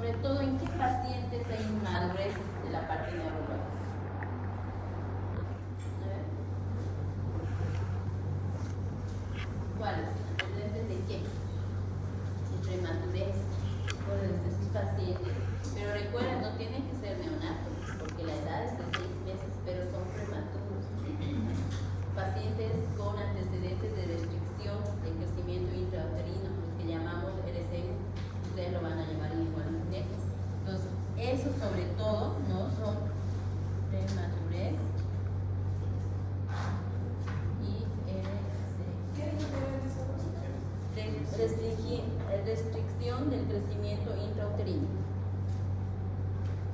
sobre todo en qué pacientes hay inmadurez de la parte neurológica. ¿Cuáles? ¿Antecedentes de qué? De premadurez por sus pacientes. Pero recuerden, no tienen que ser neonatos, porque la edad es de 6 meses, pero son prematuros. Pacientes con antecedentes de restricción del crecimiento intrauterino, los que llamamos RCU, ustedes lo van a llamar igualmente. Entonces, eso sobre todo no son premadurez y restricción del crecimiento intrauterino.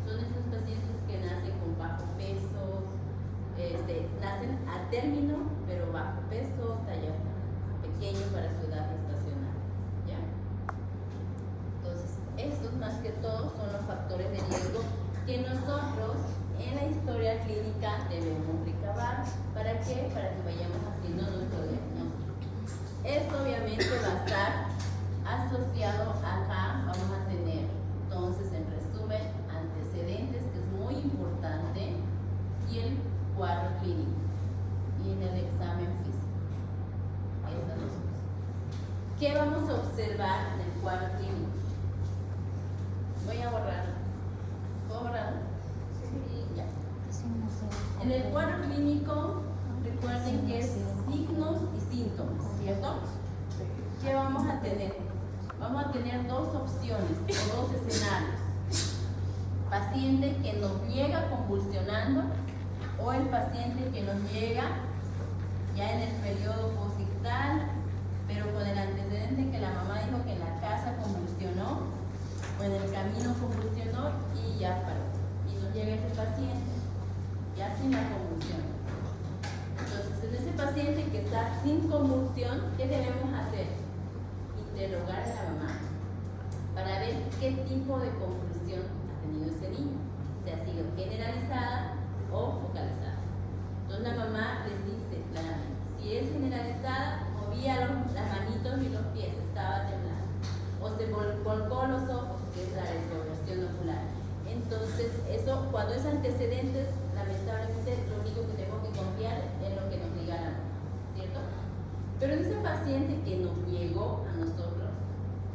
Son esos pacientes que nacen con bajo peso, nacen a término, pero bajo peso, talla pequeño para su edad gestacional. ¿Ya? Entonces, estos más que todo son los factores de riesgo que nosotros en la historia clínica debemos recabar. ¿Para qué? Para que vayamos haciendo nuestro diagnóstico. Esto obviamente va a estar asociado acá, vamos a tener entonces en resumen antecedentes, que es muy importante, y el cuadro clínico y en el examen físico. Estas dos cosas. ¿Qué vamos a observar en el cuadro clínico? Voy a borrarlo. ¿Puedo borrarlo? Sí, ya. En el cuadro clínico, recuerden que es signos y síntomas, ¿cierto? ¿Qué vamos a tener? Vamos a tener dos opciones o dos escenarios. Paciente que nos llega convulsionando o el paciente que nos llega ya en el periodo posictal, pero con el antecedente que la mamá dijo que en la casa convulsionó o en el camino convulsionó y ya paró. Y nos llega ese paciente ya sin la convulsión. Entonces, en ese paciente que está sin convulsión, ¿qué debemos hacer? Interrogar a la mamá para ver qué tipo de convulsión ha tenido ese niño, si ha sido generalizada o focalizada. Entonces la mamá les dice claramente, si es generalizada, movía las manitos y los pies, estaba temblando, o se volcó los ojos, que es la retroversión ocular. Entonces eso, cuando es antecedentes, lamentablemente lo único que tenemos que confiar es lo que nos diga la mamá, ¿cierto? Pero en ese paciente que nos llegó a nosotros,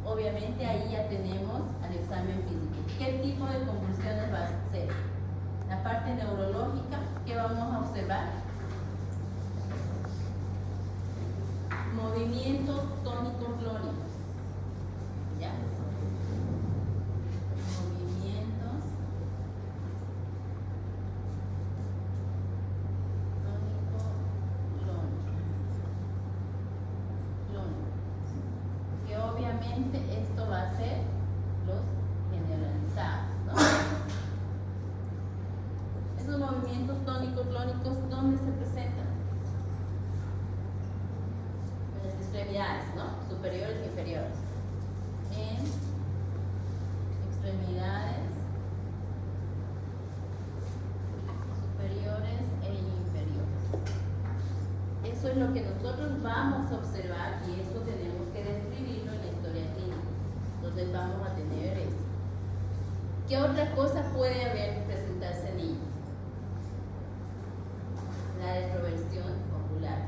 obviamente ahí ya tenemos al examen físico. ¿Qué tipo de convulsiones va a ser? La parte neurológica, ¿qué vamos a observar? Movimientos tónico-clónicos. ¿Ya? Movimientos tónico-clónicos. Que obviamente esto va a ser los generalizados, ¿no? Esos movimientos tónico-clónicos, ¿dónde se presentan? En las extremidades, ¿no? Superiores e inferiores. En extremidades superiores e inferiores. Eso es lo que nosotros vamos a observar y eso tenemos que describirlo en la historia clínica. Entonces vamos a tener eso. ¿Qué otra cosa puede haber presentarse en niño? La retroversión ocular.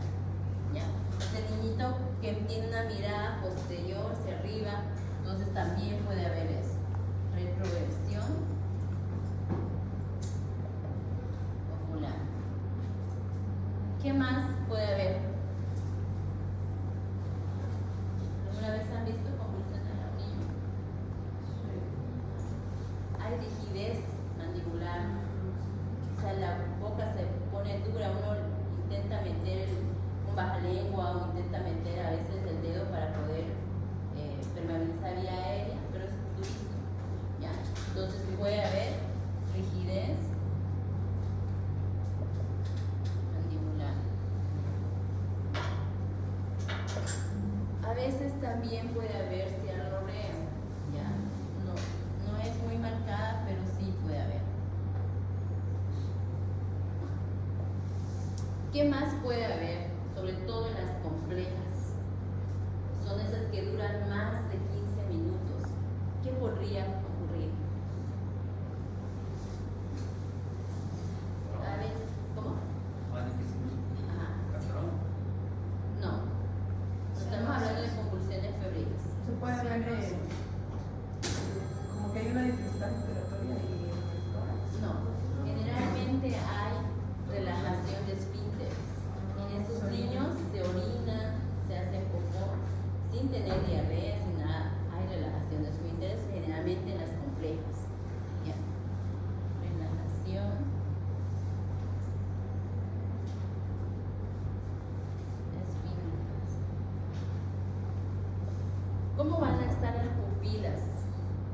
¿Ya? Ese niñito que tiene una mirada posterior hacia arriba, entonces también puede haber eso. Retroversión ocular. ¿Qué más puede haber? ¿Alguna vez han visto convulsiones en los niños? Hay rigidez mandibular, o sea, la boca se pone dura, uno intenta meter un bajalengua o intenta meter a veces el dedo para poder permeabilizar vía aérea, pero es durísimo, ¿ya? Entonces puede haber rigidez mandibular. A veces también puede haber cialorrea, ¿ya? No es muy marcada, pero sí puede haber. ¿Qué más puede haber? Sobre todo en las complejas. Son esas que duran más de 15 minutos. ¿Qué podría ocurrir? tiene como que hay una dificultad respiratoria y No, generalmente hay relajación de esfínteres. En esos niños se orina, se hace popó, sin tener diarrea, sin nada. Hay relajación de esfínteres, generalmente en las complejas. ¿Ya? Relajación de esfínteres. ¿Cómo van a estar las pupilas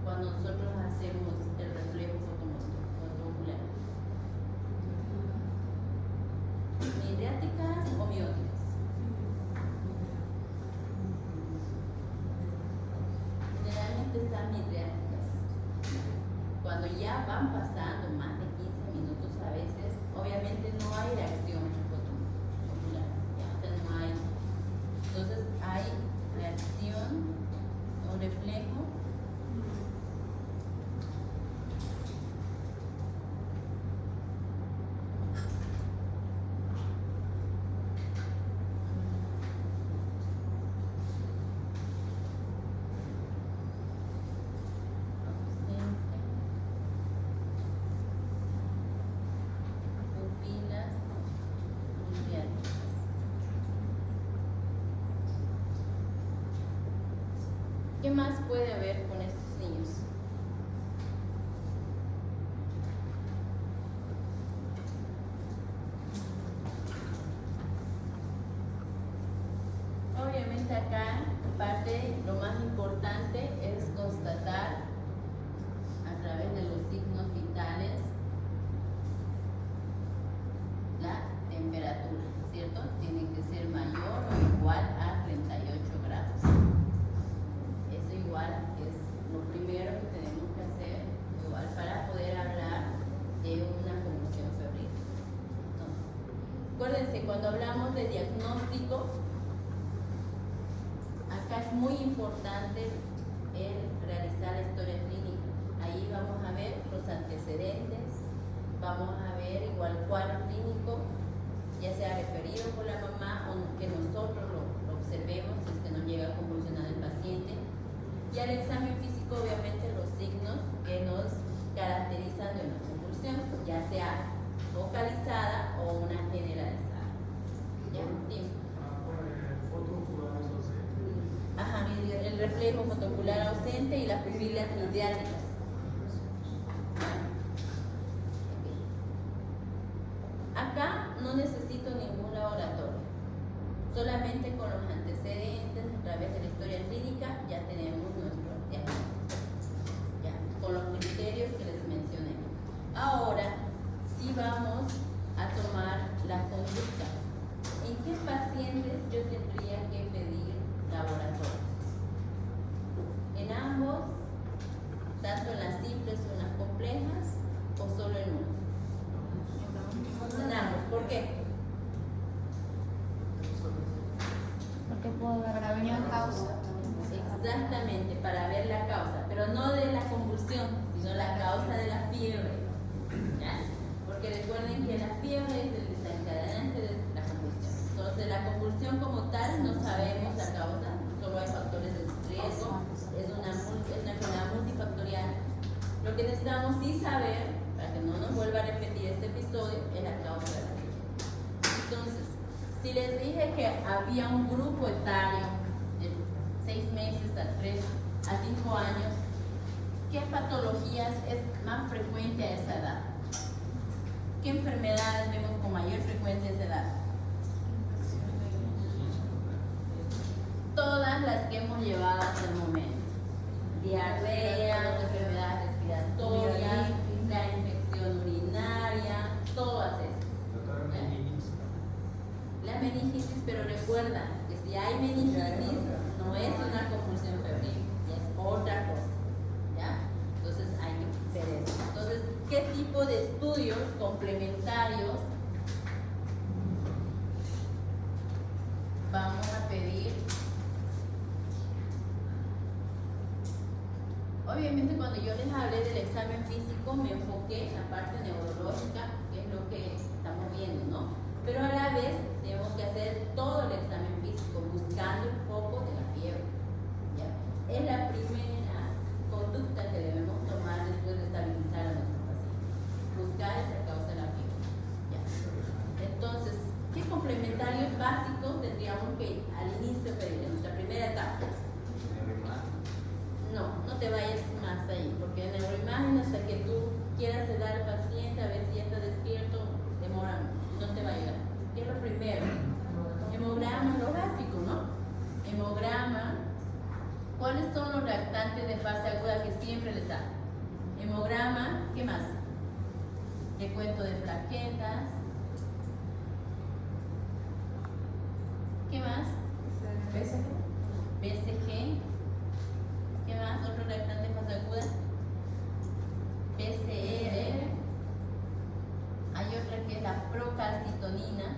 cuando nosotros hacemos el reflejo fotomotor? ¿Midriáticas o mióticas? Generalmente están midriáticas. Cuando ya van pasando más de 15 minutos a veces, obviamente no hay reacción fotomotor. No hay. Entonces hay reacción o reflejo. ¿Qué más puede haber con estos niños? Obviamente acá, lo más importante es constatar a través de los signos vitales la temperatura, ¿cierto? Tiene que ser mayor o igual a 38 grados. Eso igual es lo primero que tenemos que hacer, igual para poder hablar de una convulsión febril. Entonces, acuérdense, cuando hablamos de diagnóstico, acá es muy importante el realizar la historia clínica. Ahí vamos a ver los antecedentes, vamos a ver igual cuadro clínico, ya sea referido por la mamá o que nosotros lo observemos si es que no llega a convulsionar el paciente. Y al examen físico, obviamente, los signos que nos caracterizan de una convulsión, ya sea focalizada o una generalizada. ¿Ya? Dime. Ajá, el reflejo fotocular ausente y las pupilas midriáticas. Acá no necesito ningún laboratorio, solamente con los antecedentes a través de la historia clínica ya tenemos nuestro diagnóstico, ya, con los criterios que les mencioné. Ahora sí vamos a tomar la conducta. ¿En qué pacientes yo tendría que pedir laboratorios? ¿En ambos, tanto en las simples o en las complejas, o solo en uno? En ambos. ¿Por qué? Porque puedo ver la unión causa. Exactamente, para ver la causa, pero no de la convulsión, sino la causa de la fiebre. ¿Ya? Porque recuerden que la fiebre es el desencadenante de la convulsión. Entonces, la convulsión como tal no sabemos la causa, solo hay factores de riesgo, es una enfermedad multifactorial. Lo que necesitamos sí saber, para que no nos vuelva a repetir este episodio, es la causa de la fiebre. Entonces, si les dije que había un grupo etario de 6 meses a 3 a 5 años, ¿qué patologías es más frecuente a esa edad? ¿Qué enfermedades vemos con mayor frecuencia a esa edad? Todas las que hemos llevado hasta el momento. Diarrea, enfermedades respiratorias, la infección urinaria, todas esas. La meningitis, pero recuerda que si hay meningitis no es una convulsión febril, es otra cosa, ¿ya? Entonces hay que ver eso. Entonces, ¿qué tipo de estudios complementarios vamos a pedir? Obviamente, cuando yo les hablé del examen físico me enfoqué en la parte neurológica, que es lo que estamos viendo, ¿no? Pero a la vez tenemos que hacer todo el examen físico buscando un poco de la fiebre, ¿ya? Es la primera que al inicio pedir, en nuestra primera etapa. No te vayas más ahí, porque en neuroimagen hasta que tú quieras sedar al paciente, a ver si ya está despierto, demora, no te va a ayudar. ¿Qué es lo primero? Hemograma, lo básico, ¿no? Hemograma. ¿Cuáles son los reactantes de fase aguda que siempre les da? Hemograma, ¿qué más? Recuento de plaquetas. ¿Qué más? BCG. ¿Qué más? Otro reactante de fase aguda. PCR. Hay otra que es la procalcitonina.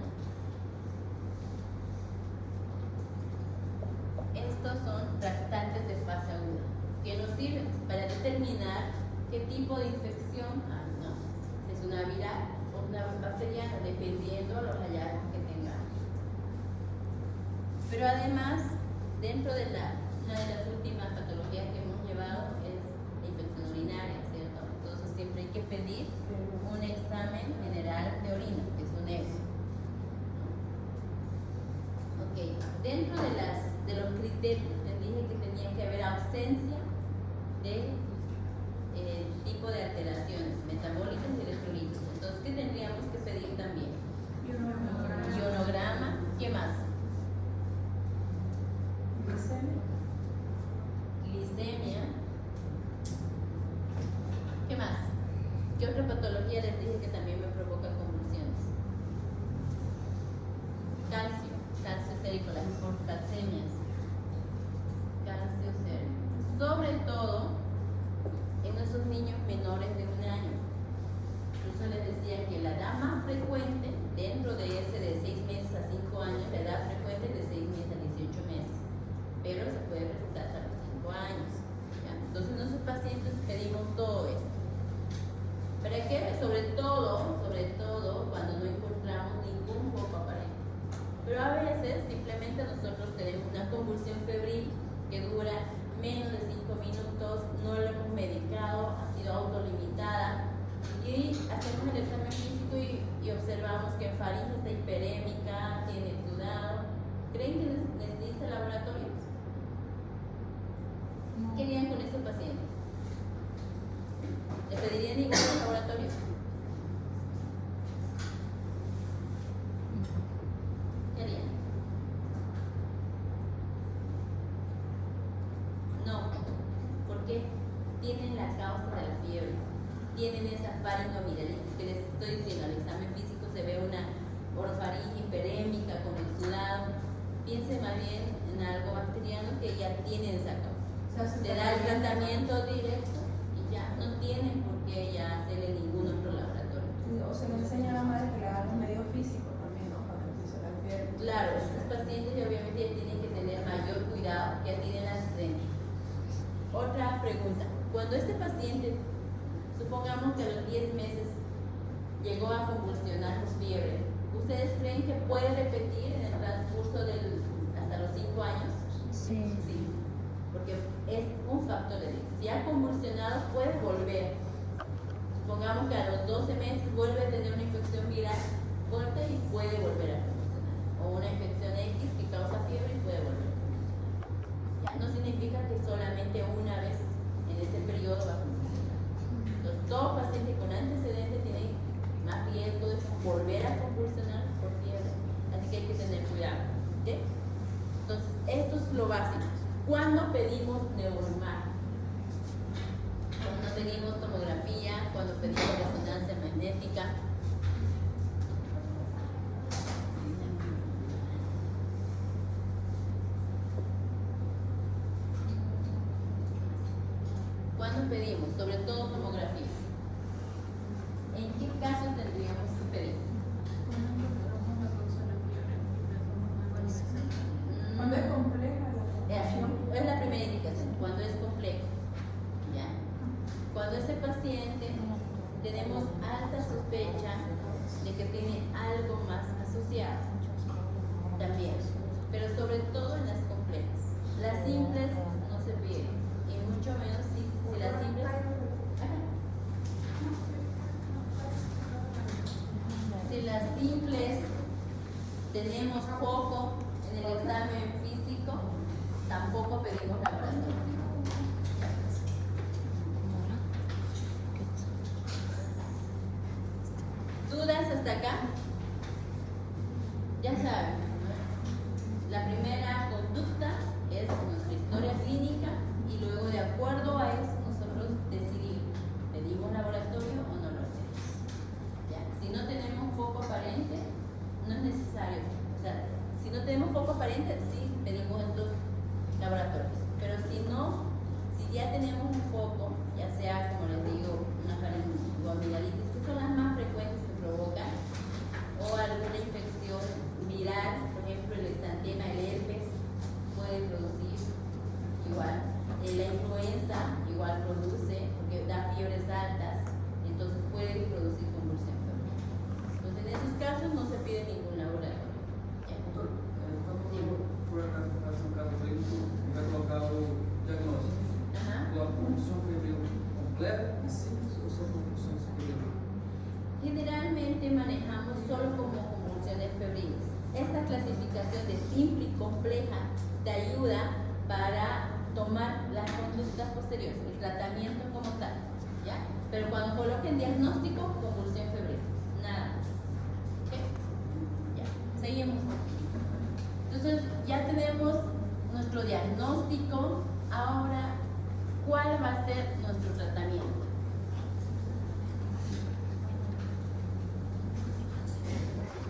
Estos son reactantes de fase aguda que nos sirven para determinar qué tipo de infección si es una viral o una bacteriana, dependiendo de los hallazgos que tengamos. Pero además, dentro de una de las últimas patologías que hemos llevado es la infección urinaria, ¿cierto? Entonces siempre hay que pedir un examen general de orina, que es un EPO. Ok, dentro de los criterios, les dije que tenía que haber ausencia de tipo de alteraciones metabólicas y electrolíticas. Entonces, ¿qué tendríamos que pedir también? Ionograma. ¿Qué más? Glicemia. ¿Qué más? ¿Qué otra patología les dije que también me provoca convulsiones? Calcio sérico, las hipercalcemias. Calcio sérico. Sobre todo en esos niños menores de 1 año. Incluso les decía que la edad más frecuente, dentro de ese de 6 meses a 5 años, la edad frecuente es de 6 meses a 18 meses. Pero se puede presentar hasta los 5 años. ¿Ya? Entonces, en esos pacientes pedimos todo esto. ¿Para qué? Sobre todo cuando no encontramos ningún foco aparente. Pero a veces simplemente nosotros tenemos una convulsión febril que dura menos de 5 minutos, no lo hemos medicado, ha sido autolimitada y hacemos el examen físico y observamos que faringe está hiperémica, tiene sudado. ¿Creen que necesita laboratorio? ¿Qué harían con ese paciente? ¿Le pedirían igual al laboratorio? ¿Qué harían? No. ¿Por qué? Tienen la causa de la fiebre. Tienen esa faringoamigdalitis que les estoy diciendo. Al examen físico se ve una orofaringe hiperémica con el sudado. Piense más bien en algo bacteriano que ya tienen esa causa. Se da el tratamiento directo y ya no tienen por qué ya hacerle ningún otro laboratorio. O se le enseña a la madre que le haga un medio físico también, ¿no? Para que empiece la fiebre. Claro, estos pacientes obviamente ya tienen que tener mayor cuidado, ya tienen antecedentes. Otra pregunta, cuando este paciente, supongamos que a los 10 meses llegó a convulsionar con fiebre, ¿ustedes creen que puede repetir en el transcurso hasta los 5 años? Sí. Sí, porque es un factor de riesgo. Si ha convulsionado, puede volver. Supongamos que a los 12 meses vuelve a tener una infección viral fuerte y puede volver a convulsionar. O una infección X que causa fiebre y puede volver a convulsionar. Ya no significa que solamente una vez en ese periodo va a convulsionar. Entonces, todo paciente con antecedente tiene más riesgo de volver a convulsionar por fiebre. Así que hay que tener cuidado. ¿Okay? Entonces, esto es lo básico. ¿Cuándo pedimos neuroimagen? Cuando pedimos tomografía, cuando pedimos resonancia magnética. ¿Cuándo pedimos? Sobre todo tomografía. ¿En qué casos tendríamos que pedir? Cuando es compleja la Es la primera indicación, cuando es complejo. ¿Ya? Cuando ese paciente tenemos alta sospecha de que tiene algo más asociado, también, pero sobre todo en las complejas. Las simples no se piden, y mucho menos si las simples. Si las simples tenemos foco en el examen físico, tampoco pedimos laboratorio. ¿Dudas hasta acá? Ya saben, ¿no? La primera conducta es nuestra historia clínica y luego de acuerdo a eso nosotros decidimos, ¿pedimos laboratorio o no lo hacemos? ¿Ya? Si no tenemos foco aparente, no es necesario. O sea, si no tenemos foco aparente, sí pedimos estos laboratorios. Pero si no, si ya tenemos un foco, ya sea, como les digo, una faringoamigdalitis, que son las más frecuentes que provocan, o alguna infección viral, por ejemplo, el exantema, el herpes, puede producir igual. La influenza igual produce, porque da fiebres altas, entonces puede producir convulsión febril. Entonces, en esos casos no se pide ningún laboratorio. ¿Ya? Doctor, por acaso faço um caso clínico, vai colocar o diagnóstico. Ajá. A convulsão febril completa e simples ou só convulsões febriles? Generalmente manejamos solo como convulsiones febriles. Esta clasificación de simple y compleja te ayuda para tomar las conductas posteriores, el tratamiento como tal, ¿ya? Pero cuando coloquen diagnóstico, convulsión febril, nada más. ¿Ok? Ya, seguimos. Entonces, ya tenemos nuestro diagnóstico. Ahora, ¿cuál va a ser nuestro tratamiento?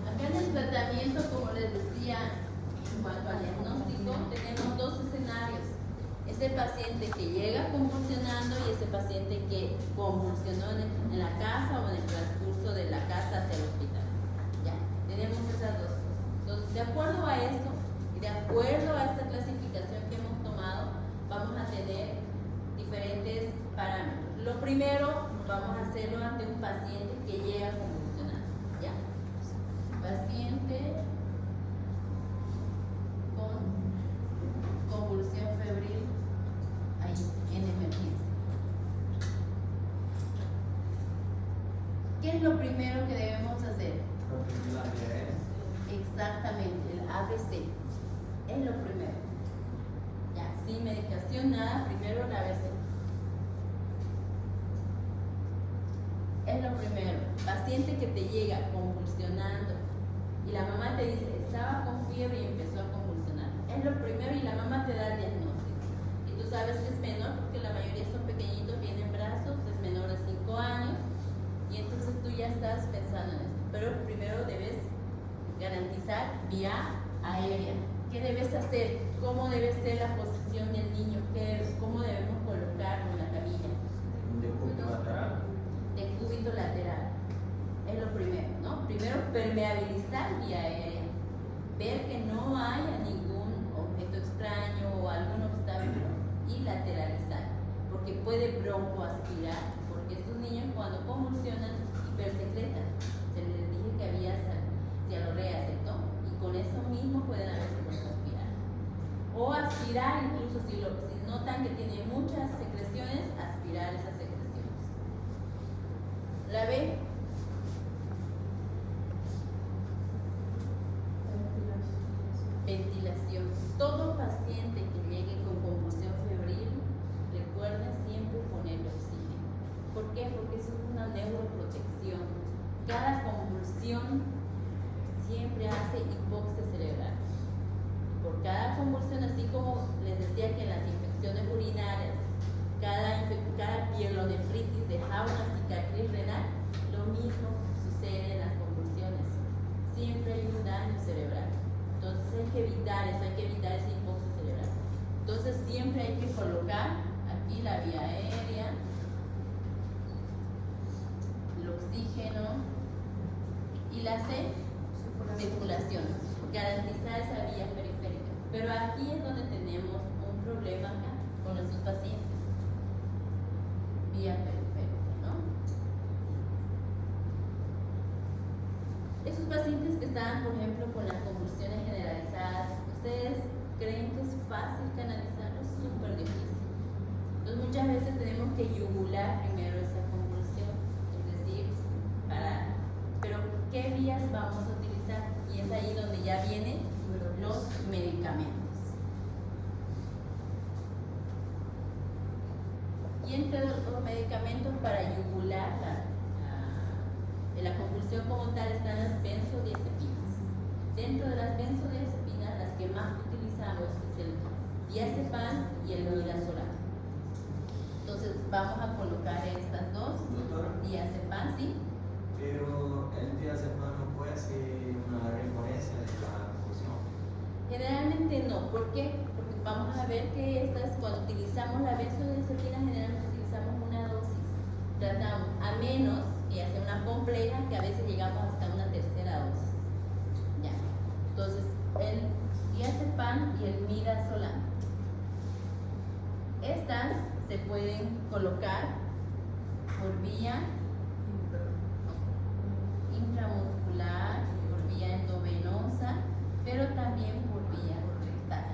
Acá en el tratamiento, como les decía, en cuanto al diagnóstico, tenemos dos escenarios. Ese paciente que llega convulsionando y ese paciente que convulsionó en la casa o en el transcurso de la casa hacia el hospital. Ya, tenemos esas dos cosas. Entonces, de acuerdo a eso y de acuerdo a esta clasificación que hemos tomado, vamos a tener diferentes parámetros. Lo primero, vamos a hacerlo ante un paciente que llega convulsionando. ¿Ya? Paciente con convulsión febril ahí en emergencia. ¿Qué es lo primero que debemos hacer? Exactamente, el ABC. Es lo primero. Ya, sin medicación, nada, primero el ABC. Es lo primero. Paciente que te llega convulsionando y la mamá te dice, estaba con fiebre y empezó a convulsionar. Es lo primero y la mamá te da el diagnóstico. Y tú sabes que es menor porque la mayoría son pequeñitos, vienen brazos, es menor de 5 años y entonces tú ya estás pensando en esto. Pero primero debes garantizar vía aérea. ¿Qué debes hacer? ¿Cómo debe ser la posición del niño? ¿Cómo debemos colocarlo en la camilla? De cúbito lateral. De cúbito lateral. Es lo primero, ¿no? Primero, permeabilizar vía aérea. Ver que no haya ningún objeto extraño o algún obstáculo y lateralizar. Porque puede broncoaspirar. Porque estos niños cuando convulsionan hipersecretan. Se les dije que había cialorrea, ¿cierto? Y con eso mismo pueden a veces broncoaspirar. O aspirar, incluso si notan que tiene muchas secreciones, aspirar esas secreciones. La B. Ventilación. Todo paciente que llegue con convulsión febril, recuerden siempre ponerle oxígeno. ¿Por qué? Porque eso es una neuroprotección. Cada convulsión siempre hace hipoxia cerebral. Por cada convulsión, así como les decía que en las infecciones urinarias, cada pielonefritis deja una cicatriz renal, lo mismo sucede en las convulsiones. Siempre hay un daño cerebral. Entonces hay que evitar eso, hay que evitar esa hipoxia cerebral. Entonces siempre hay que colocar aquí la vía aérea, el oxígeno y la C, circulación, garantizar esa vía periférica. Pero aquí es donde tenemos un problema acá con nuestros pacientes. Vía periférica, ¿no? Esos pacientes que están, por ejemplo, con las convulsiones generalizadas, ¿ustedes creen que es fácil canalizarlos? Súper difícil. Entonces muchas veces tenemos que yugular primero esa convulsión, es decir, parar. Pero ¿qué vías vamos a utilizar? Y es ahí donde ya viene lo los medicamentos. Y entre los medicamentos para yugular la convulsión como tal están las benzodiazepinas. Dentro de las benzodiazepinas, las que más utilizamos es el diazepam y el midazolam. Entonces vamos a colocar estas dos, Doctora, diazepam, ¿sí? pero el diazepam no puede ser una referencia de la confusión. Generalmente no, ¿por qué? Porque vamos a ver que cuando utilizamos la benzodiazepina, generalmente utilizamos una dosis. Tratamos, a menos que hace una compleja, que a veces llegamos hasta una tercera dosis. Ya. Entonces, el diazepam y el midazolam. Estas se pueden colocar por vía intramuscular, por vía endovenosa, pero también por vía rectal.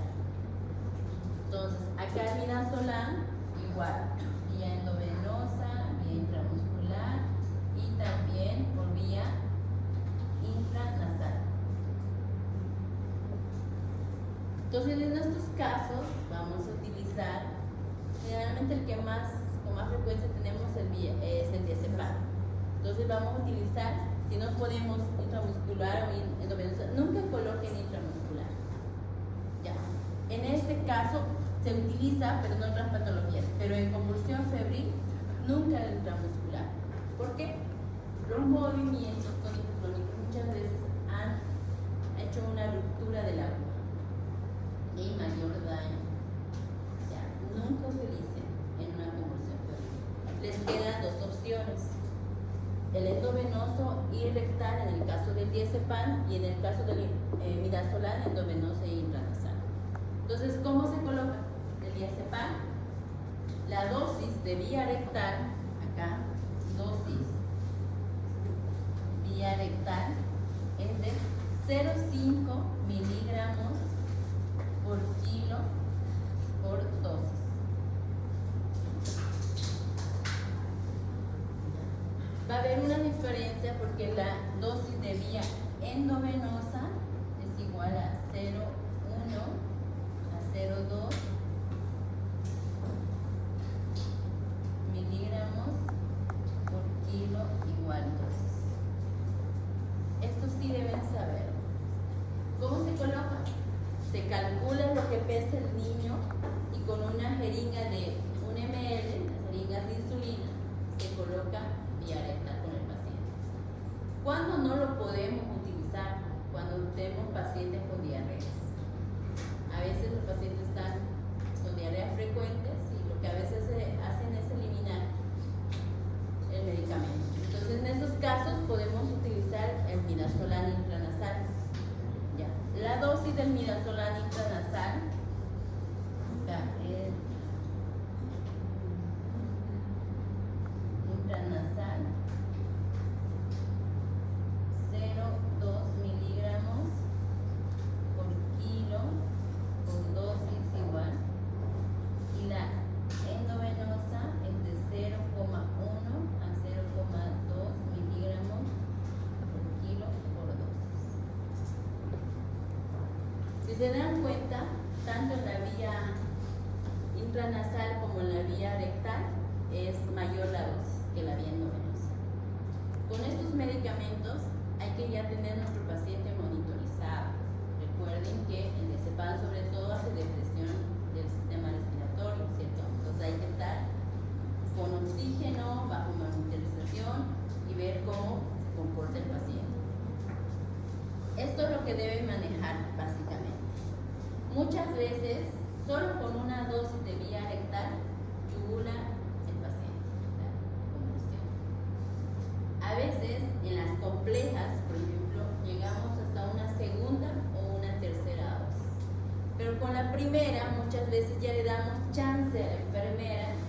Entonces, acá el midazolam igual, vía endovenosa, vía intramuscular y también por vía intranasal. Entonces, en estos casos vamos a utilizar, generalmente el que con más frecuencia tenemos es el diazepam. Entonces vamos a utilizar, si no podemos intramuscular o endovenosa, nunca coloquen intramuscular. Ya. En este caso se utiliza, pero no en otras patologías, pero en convulsión febril, nunca el intramuscular. ¿Por qué? Los movimientos tónico-clónicos muchas veces han hecho una ruptura del agua y mayor daño. Ya, nunca utilicen en una convulsión febril. Les quedan dos opciones: el endovenoso y rectal en el caso del diazepam y en el caso del midazolam endovenoso e intranasal. Entonces, ¿cómo se coloca? El diazepam, la dosis de vía rectal, acá, dosis vía rectal es de 0,5 miligramos por kilo por dosis. Va a haber una diferencia porque la dosis de vía endovenosa es igual a 0,1 a 0,2 miligramos por kilo igual dosis. Esto sí deben saber. ¿Cómo se coloca? Se calcula lo que pesa el niño y con una jeringa de 1 ml, las jeringas de insulina, se coloca vía rectal con el paciente. ¿Cuándo no lo podemos utilizar? Cuando tenemos pacientes con diarreas. A veces los pacientes están con diarreas frecuentes y lo que a veces hacen es eliminar el medicamento. Entonces, en esos casos podemos utilizar el midazolam intranasal. Ya. La dosis del midazolam intranasal es intranasal 0,2 miligramos por kilo con dosis igual, y la endovenosa es de 0,1 a 0,2 miligramos por kilo por dosis. Si se dan cuenta, tanto en la vía intranasal como en la vía rectal es mayor la dosis que la vía endovenosa. Con estos medicamentos hay que ya tener nuestro paciente monitorizado. Recuerden que el diazepam sobre todo hace depresión del sistema respiratorio, ¿cierto? Entonces hay que estar con oxígeno, bajo monitorización y ver cómo se comporta el paciente. Esto es lo que deben manejar básicamente. Muchas veces, solo con una dosis de vía rectal, yugula el paciente la convulsión. A veces, en las complejas, por ejemplo, llegamos hasta una segunda o una tercera dosis. Pero con la primera, muchas veces ya le damos chance a la enfermera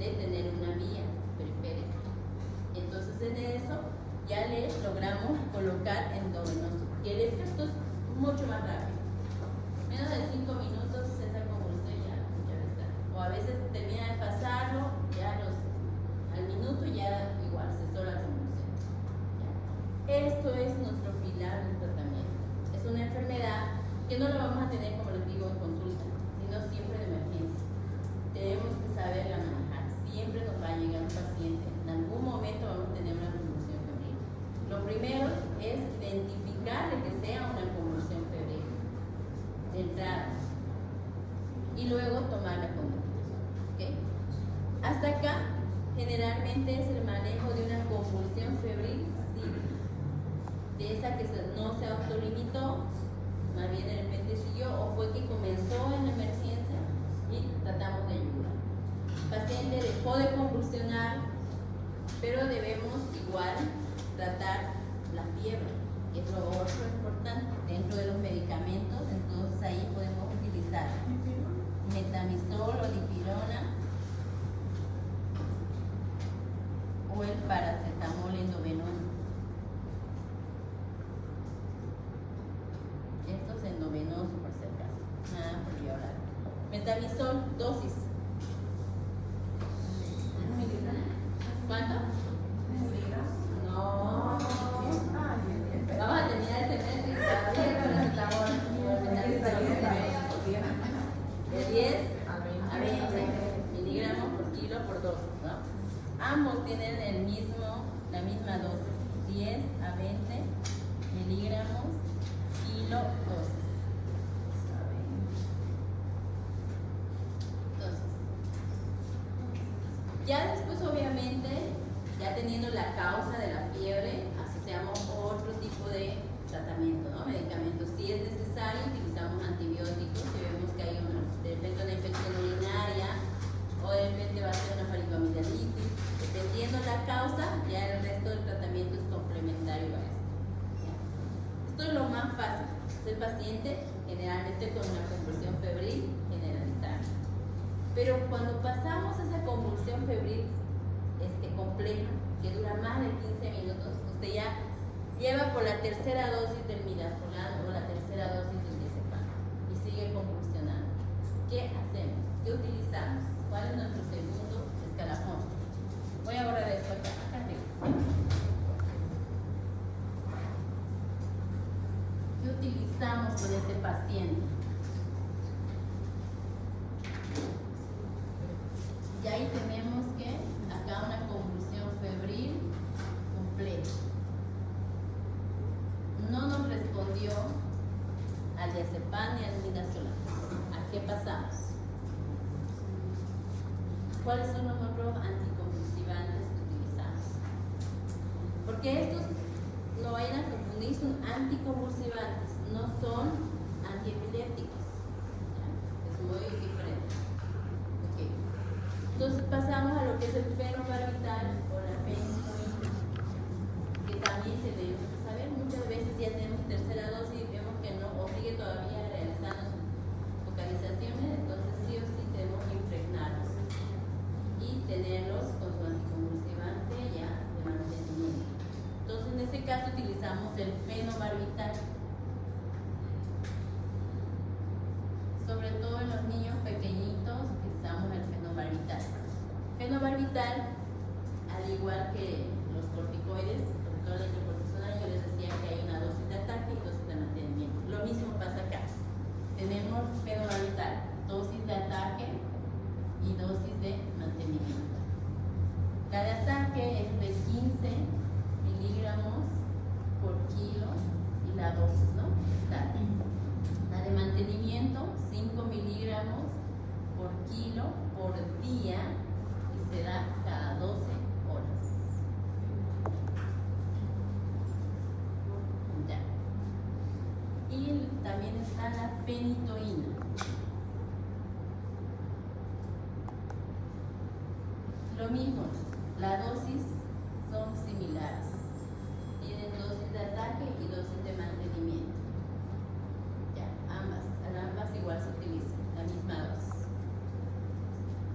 de tener una vía periférica. Y entonces en eso ya le logramos colocar endovenoso, porque el efecto es mucho más rápido. Menos de 5 minutos esa convulsión ya está. O a veces termina de pasarlo, ya al minuto ya igual cesó la convulsión. ¿Ya? Esto es nuestro pilar del tratamiento. Es una enfermedad que no lo vamos a tener, como les digo, en consulta, sino siempre de emergencia. Tenemos que saberla manejar. Siempre nos va a llegar un paciente, en algún momento vamos a tener una convulsión febril. Lo primero es identificar de que sea una convulsión febril de entrada y luego tomar la conducta. ¿Okay? Hasta acá generalmente es el manejo de una convulsión febril simple, de esa que no se autolimitó, más bien de repente siguió, o fue que comenzó en la emergencia y tratamos de ayudar. El paciente dejó de convulsionar, pero debemos igual tratar la fiebre, que es lo otro importante dentro de los medicamentos. Entonces ahí podemos utilizar metamizol o dipirona o el paracetamol endovenoso. Esto es endovenoso por si acaso, nada por violar. Metamizol, dosis. ¿Cuánto? No. Vamos a terminar este mes y todavía con el paracetamol. De 10 a 20 miligramos por kilo por dosis, ¿no? Ambos tienen la misma dosis, 10 a 20 miligramos kilo dosis. Entonces, ya después obviamente, ya teniendo la causa de la fiebre, asociamos otro tipo de tratamiento, ¿no? Medicamentos. Si es necesario, utilizamos antibióticos. Si vemos que hay de repente una infección urinaria o de repente va a ser una faringoamigdalitis, dependiendo la causa, ya el resto del tratamiento es complementario a esto. Esto es lo más fácil. Es el paciente generalmente con una convulsión febril generalizada. Pero cuando pasamos esa convulsión febril compleja, que dura más de 15 minutos, usted ya lleva por la tercera dosis del midazolam o la tercera dosis del diazepam y sigue convulsionando. ¿Qué hacemos? ¿Qué utilizamos? ¿Cuál es nuestro segundo escalafón? Voy a borrar esto acá arriba. ¿Qué utilizamos con este paciente? Y ahí tenemos que acá una convulsión febril completa. No nos respondió al diazepam ni al midazolam. ¿A qué pasamos? ¿Cuáles son los otros anticonvulsivantes que utilizamos? Porque estos no vayan a confundir, son anticonvulsivantes, no son antiepilépticos. Es muy diferente. Okay. Entonces pasamos a lo que es el fenobarbital o la fenitoína, que también tenemos que saber. Muchas veces ya tenemos tercera dosis y vemos que no, o sigue todavía realizando sus focalizaciones, entonces sí o sí tenemos que impregnarlos y tenerlos con su anticonvulsivante ya de mantenimiento. Entonces en este caso utilizamos el fenobarbital, sobre todo en los niños pequeñitos utilizamos el fenobarbital. Fenobarbital, al igual que los corticoides, sobre todo la hidrocortisona, yo les decía que hay una dosis de ataque y dosis de mantenimiento. Lo mismo pasa acá. Tenemos fenobarbital, dosis de ataque y dosis de mantenimiento. La de ataque es de 15 miligramos por kilo y la dosis, ¿no? Está. La de mantenimiento, 5 miligramos por kilo por día y se da cada 12 horas. Ya. Y también está la fenitoína. Lo mismo, la dosis son similares. Tienen dosis de ataque y dosis de mantenimiento. Ya, ambas igual se utilizan, la misma dosis.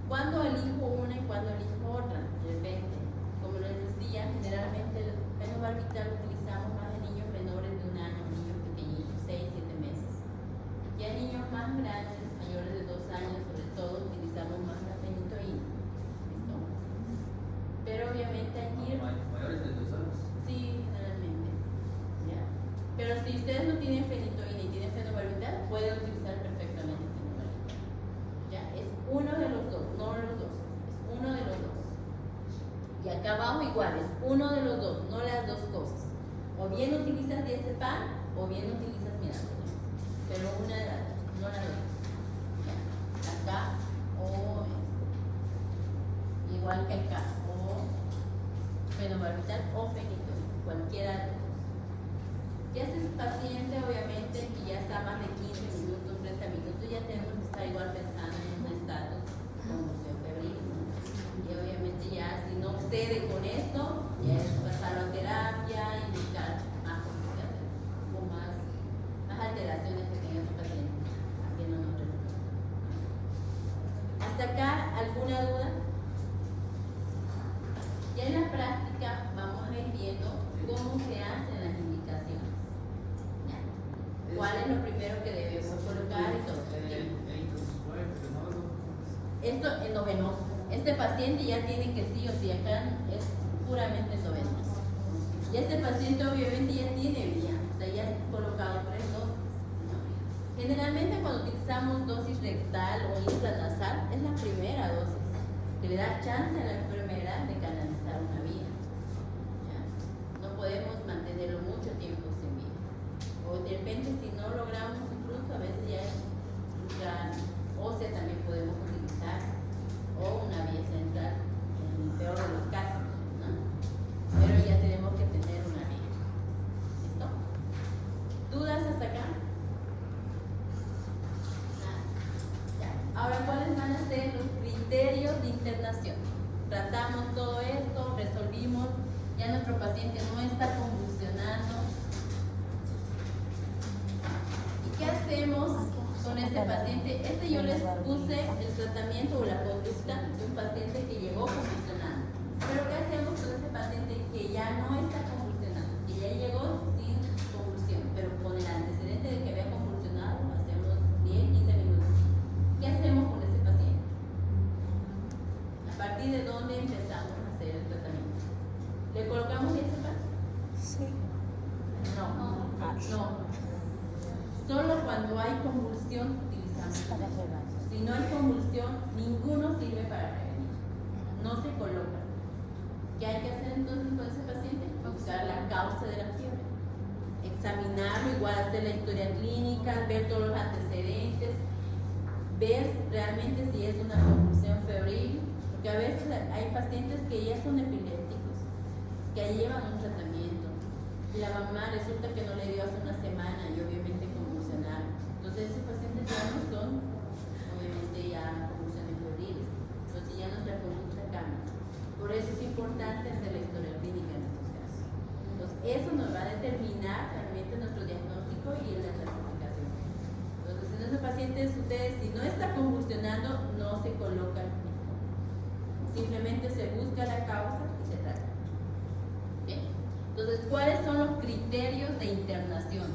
¿Cuándo elijo una y cuándo elijo otra? Depende. Como les decía, generalmente el fenobarbital lo utilizamos más en niños menores de 1 año, niños pequeñitos, 6, 7 meses. Y en niños más grandes, mayores de 2 años, sobre todo, utilizamos más la fenitoína. ¿Listo? Pero obviamente aquí... ¿Mayores de 2 años? Sí, generalmente. ¿Ya? Pero si ustedes no tienen fenitoína y tienen fenobarbital, trabajo iguales, uno de los dos, no las dos cosas. O bien utilizas diazepam o bien utilizas miradoxam, pero una de las dos, no las dos. Ya, acá o igual que acá, o fenobarbital o fenitoína, cualquiera de los dos. Ya este paciente obviamente que ya está más de 15 minutos, 30 minutos, ya tenemos que estar igual pensando en un estatus de convulsión febril, ¿no? Y obviamente ya si no cede con esto, ya es pasarlo a terapia y buscar más complicaciones o más alteraciones que tenga su paciente, haciendo otro. ¿Hasta acá alguna duda? Ya en la práctica vamos a ir viendo cómo se hacen las indicaciones. ¿Ya? ¿Cuál es lo primero que debemos colocar y todo? Esto endovenoso. Este paciente ya tiene que sí o sí, acá es puramente endovenoso. Y este paciente obviamente ya tiene vía, o sea, ya es colocado 3 dosis. Generalmente cuando utilizamos dosis rectal o intranasal es la primera dosis, que le da chance a la enfermera de canalizar una vía. ¿Ya? No podemos mantenerlo mucho tiempo sin vía. O de repente si no logramos incluso a veces ya ósea también podemos utilizar, o una vía central en el peor de los casos, ¿no? Pero ya tenemos que tener una vía. ¿Listo? ¿Dudas hasta acá? Nada. Ya. Ahora, ¿cuáles van a ser los criterios de internación? Tratamos todo esto, resolvimos, ya nuestro paciente no está convulsionando. ¿Y qué hacemos con este paciente? Yo les puse el tratamiento o la conducta de un paciente que llegó convulsionando. Pero ¿qué hacemos con este paciente que ya no está convulsionando? Que ya llegó sin convulsión, pero con el antecedente de que había convulsionado, hacemos 10, 15 minutos. ¿Qué hacemos con este paciente? ¿A partir de dónde empezamos a hacer el tratamiento? ¿Le colocamos diazepam? Sí. No. Solo cuando hay convulsión utilizamos. Si no hay convulsión, ninguno sirve para prevenir. No se coloca. ¿Qué hay que hacer entonces con ese paciente? Buscar la causa de la fiebre. Examinarlo, igual hacer la historia clínica, ver todos los antecedentes, ver realmente si es una convulsión febril, porque a veces hay pacientes que ya son epilépticos, que ya llevan un tratamiento. Y la mamá resulta que no le dio hace una semana y obviamente convulsionaron. Entonces esos pacientes ya no son, obviamente ya convulsiones febriles. Entonces ya nuestra conducta cambia. Por eso es importante hacer la historia clínica en estos casos. Entonces eso nos va a determinar realmente nuestro diagnóstico y la clasificación. Entonces en esos pacientes ustedes si no está convulsionando no se coloca el medicamento. Simplemente se busca la causa y se trata. ¿Bien? Entonces, ¿cuáles son los criterios de internación?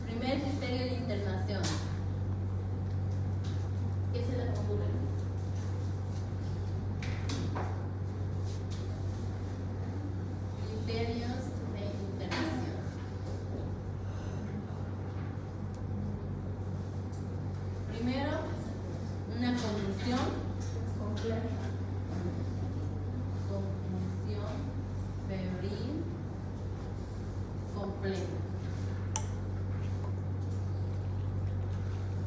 Primer criterio de internación. ¿Qué se les ocurre? Criterios de internación. Primero, una convulsión completa. Convulsión febril completa.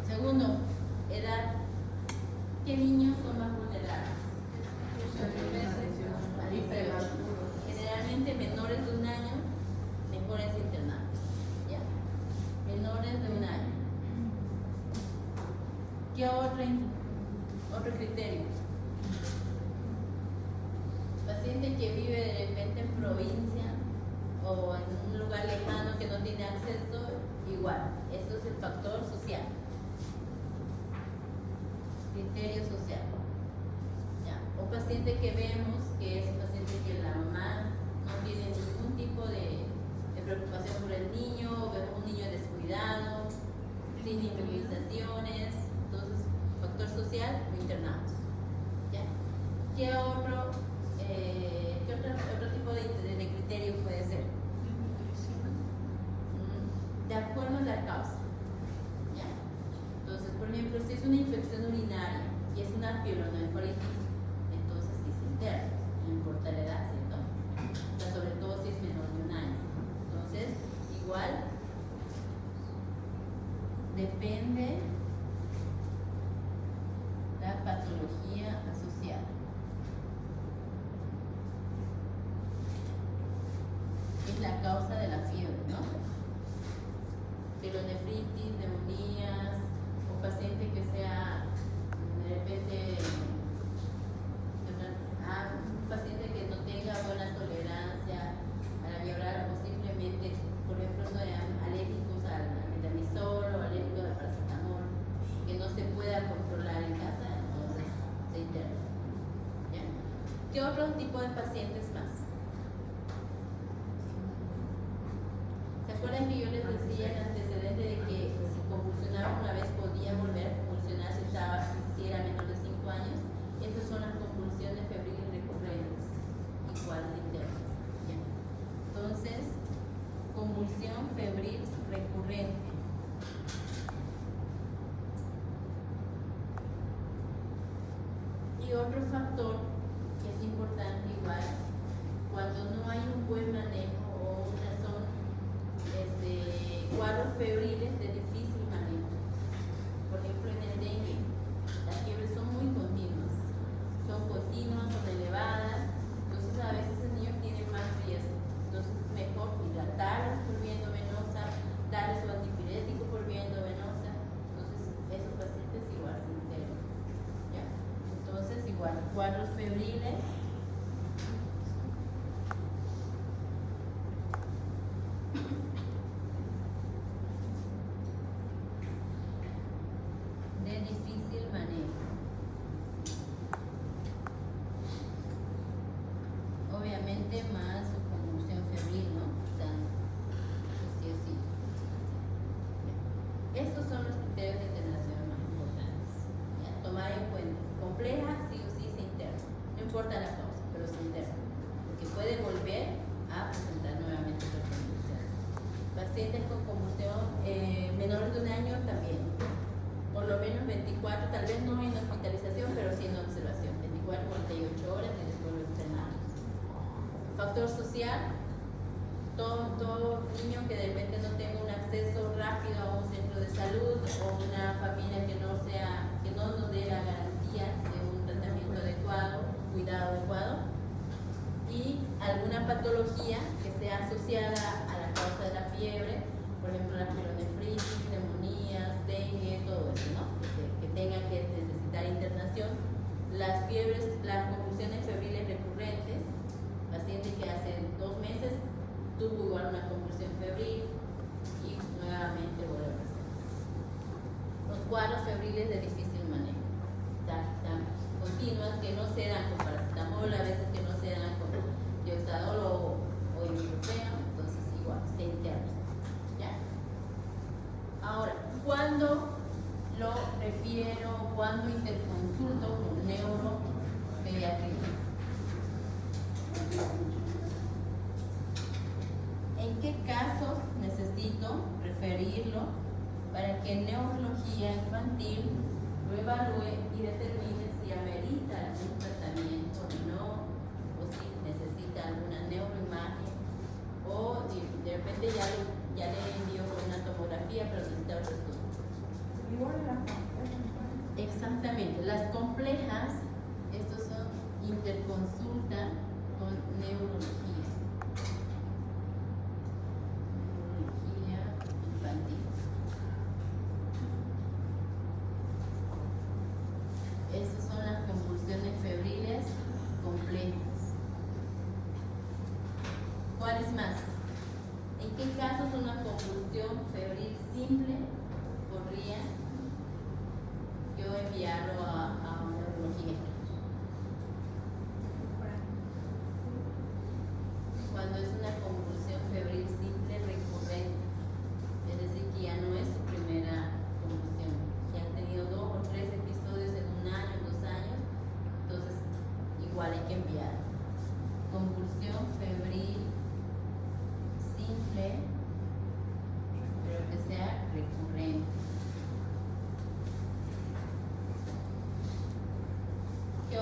Segundo, edad. ¿Qué niños son más vulnerables? Generalmente menores de 1 año, mejores internados. ¿Ya? Menores de 1 año. ¿Qué otro criterio? Paciente que vive de repente en provincia o en un lugar lejano que no tiene acceso, igual. Eso es el factor social. Criterio social. ¿Ya? O paciente que vemos que es un paciente que la mamá no tiene ningún tipo de preocupación por el niño, vemos un niño descuidado, sin inmunizaciones, entonces factor social, lo internamos. ¿Ya? ¿Qué otro tipo de criterio puede ser? De acuerdo a la causa. por ejemplo, si es una infección urinaria y es una pielonefritis, entonces sí se interna, no importa la edad, ¿cierto? O sea, sobre todo si es menor de un año. Entonces, igual, depende la patología asociada. Es la causa de la fiebre, ¿no? Pielonefritis, neumonías, o paciente que sea de repente un paciente que no tenga buena tolerancia a la vía o simplemente, por ejemplo, sean alérgicos al metamizol o alérgicos al paracetamol, que no se pueda controlar en casa, entonces se interna. ¿Ya? ¿Qué otro tipo de pacientes más? ¿Se acuerdan que yo les decía el antecedente de que si convulsionaba una vez podía volver a convulsionar si era menor de 5 años? Estas son las convulsiones febriles recurrentes, igual se interna. ¿Ya? Entonces, convulsión febril recurrente. Y otro factor que es importante igual, cuando no hay un buen manejo o son cuadros febriles de difícil manejo. Por ejemplo, en el dengue, las fiebres son muy continuas, son elevadas, entonces a veces el niño tiene más riesgo. Entonces, mejor hidratarlos por vía endovenosa, darles su antipirético por vía endovenosa. Entonces, esos pacientes igual se internan. ¿Ya? Entonces, igual, cuadros febriles. De difícil manejo. Obviamente más su convulsión febril, ¿no? O sea, sí o sí. Estos son los criterios de internación más importantes. ¿Ya? Tomar en cuenta. Compleja, sí o sí se interna. No importa la causa, pero se interna. Porque puede volver a presentar nuevamente la convulsión. Pacientes con convulsión menores de un año también. Por lo menos 24, tal vez no en hospitalización, pero sí en observación. 24, 48 horas y después lo internarnos. Factor social, todo niño que de repente no tenga un acceso rápido a un centro de salud o una familia que no nos dé la garantía de un tratamiento adecuado, cuidado adecuado, y alguna patología que sea asociada a la causa de la fiebre, por ejemplo la pielonefritis, neumonías, dengue, todo eso, ¿no? Que tengan que necesitar internación. Las fiebres, las convulsiones febriles recurrentes, paciente que hace 2 meses tuvo igual una convulsión febril y nuevamente vuelve a presentar. Los cuadros febriles de difícil manejo, tan continuas, que no se dan con paracetamol, a veces que no se dan con dioxadol o ibuprofeno, entonces igual se interna. ¿Ya? Ahora, ¿cuándo lo refiero, cuándo interconsulto con neuropediatría? ¿En qué casos necesito referirlo para que neurología infantil lo evalúe y determine si amerita algún tratamiento o no, o si necesita alguna neuroimagen, o de repente ya le envío con una tomografía, pero necesita otro estudio? Igual las complejas. Exactamente, las complejas, estos son interconsulta con neurología. Neurología infantil. Estas son las convulsiones febriles complejas. ¿Cuáles más? ¿En qué casos una convulsión febril simple podría yo enviarlo a una neurología? Cuando es una convulsión febril simple recurrente, es decir, que ya no es su primera convulsión, que han tenido 2 o 3 episodios en 1 año, en 2 años, entonces igual hay que enviar. Convulsión febril simple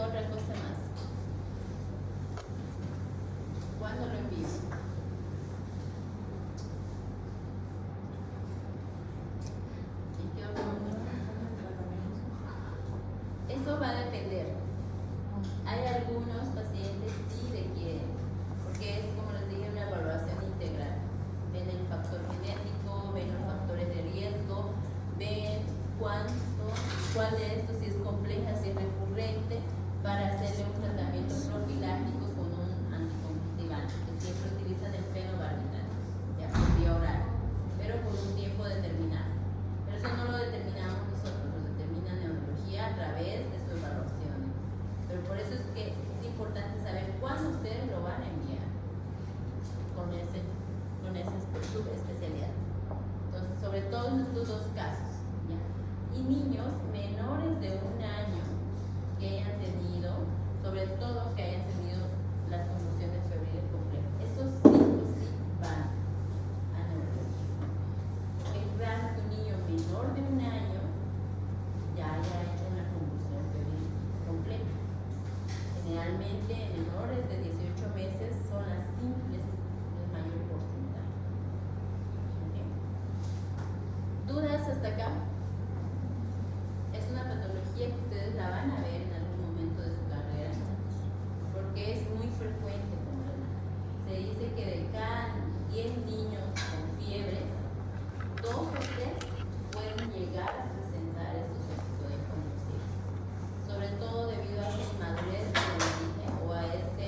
otra cosa más. ¿Cuándo lo envío? ¿En qué otro momento? Eso va a depender. Hay algunos pacientes sí requieren, porque es, como les dije, una evaluación integral. Ven el factor genético, ven los factores de riesgo, ven cuál de estos, si es compleja, si es recurrente, para hacerle un tratamiento profiláctico con un anticonvulsivante, que siempre utilizan el fenobarbital, ya por vía oral, pero por un tiempo determinado. Pero eso no lo determinamos nosotros, lo determina neurología a través de su evaluación. Pero por eso es que es importante saber cuándo ustedes lo van a enviar con esa subespecialidad. Entonces, sobre todo en estos dos casos, ¿ya? Y niños menores de 1 año que hayan tenido, sobre todo que hayan tenido las convulsiones febriles complejas. Esos sí van a neurología. Es raro que un niño menor de 1 año ya haya hecho una convulsión febril compleja. Generalmente menores de 18 meses son las simples el mayor porcentaje. ¿Okay? ¿Dudas hasta acá? Es una patología que ustedes la van a ver en algún momento de su carrera, porque es muy frecuente, como se dice que de cada 10 niños con fiebre, 2 o 3 pueden llegar a presentar estos episodios convulsivos, sobre todo debido a esa inmadurez, como les dije, o a ese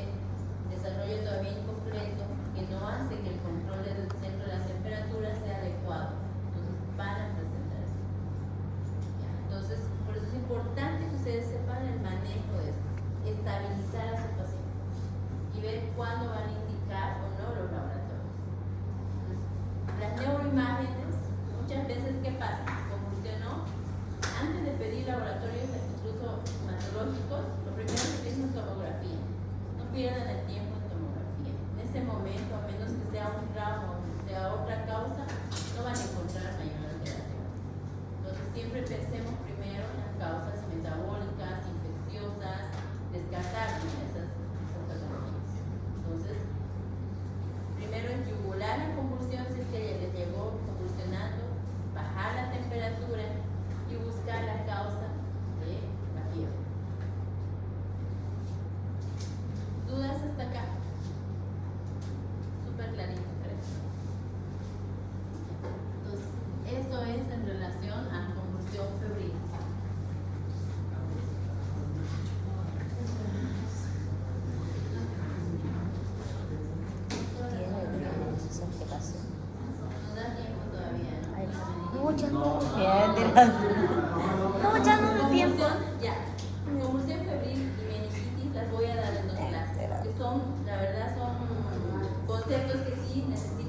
desarrollo todavía incompleto que no hace que el control del centro de la temperatura sea adecuado. Entonces van a presentar eso. ¿Ya? Entonces, por eso es importante que ustedes sepan el manejo de esto, estabilizar a su paciente y ver cuándo van a indicar o no los laboratorios. Entonces, las neuroimágenes, muchas veces, ¿qué pasa? Convulsionó. Antes de pedir laboratorios, incluso hematológicos, lo primero que piden es tomografía. No pierdan el tiempo en tomografía. En ese momento, a menos que sea un trauma o que sea otra causa, no van a encontrar mayor alteración. Entonces, siempre pensemos primero en las causas metabólicas, infecciosas, descartar esas patologías. Entonces, primero es yugular la convulsión si es que les llegó convulsionando, bajar la temperatura y buscar la causa de la fiebre. ¿Dudas hasta acá? Súper clarito, creo. Entonces, eso es en relación a convulsión febril. No da tiempo todavía, ¿no? No, ya no. No, ya no da tiempo. Ya. Convulsión febril y meningitis las voy a dar en 2 clases. Que son, la verdad, son conceptos que sí necesitan